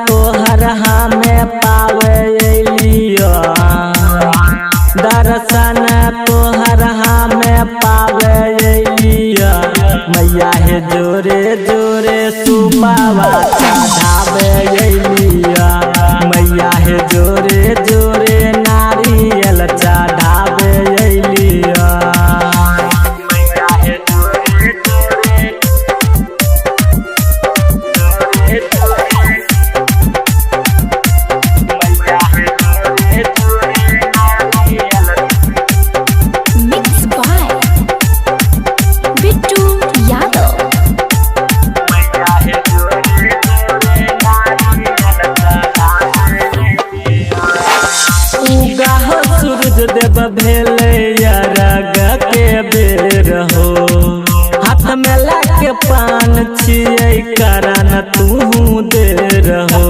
तोहर हमें पावे लिया, दर्शन तोहर हमें पावे लिया। मैया हे जोरे जोरे सुपावा चढ़ावे लिया, मैया हे जोरे जोरे नारियल चढ़ावे लिया। देव भेले अरग के बेर हो, हाथ में लाके पान छियै करन तू देर हो।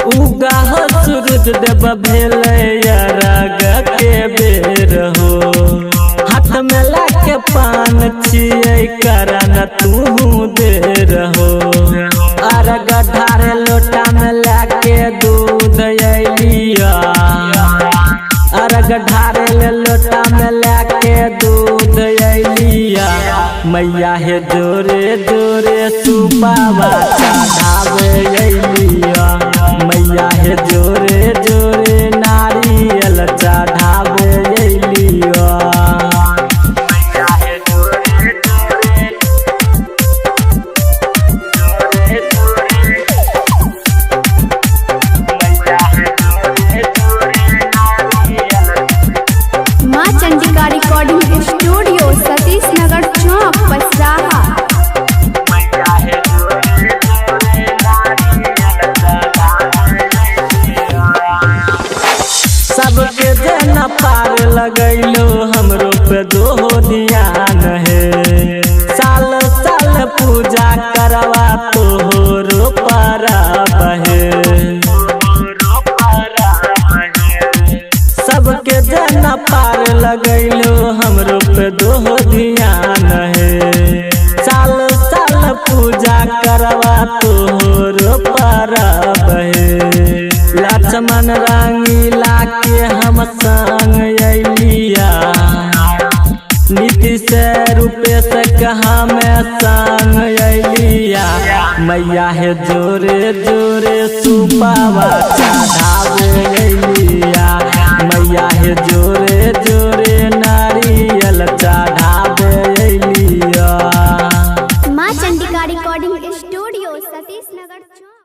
उगा सूरज देव भेले अरग के बेर हो, हाथ में लाके पान छियै करन तू देर हो। अरग ढारे लोटा में लाके दूध लिया, अरग ढारे लोटा में लाके दूध लिया। मैया हे जोरे जोरे सुपावा चढ़ावे लिया, मैया हे जोरे जोरे नारियल चढ़ावे लिया। रिकॉर्डिंग स्टूडियो सतीश नगर चौक पसराहा। सबके देना पार लगैलो हमरो पे दो ध्यान है, साल साल पूजा करवा तोहरो परब है। सबके देना पार लगैलो हमरो पे दो ध्यान है, साल साल पूजा करवा तोहरो परब है। लक्ष्मण रंगीला के हम संग अलिया, नीतीश रूपेश कहाँ में संग अलिया। मैया हे जोरे जोरे सुपावा चढ़ावे लिया, मैया हे जोरे जोरे नारियल चढ़ावे लिया। माँ चंडिका रिकॉर्डिंग स्टूडियो सतीश नगर चौक।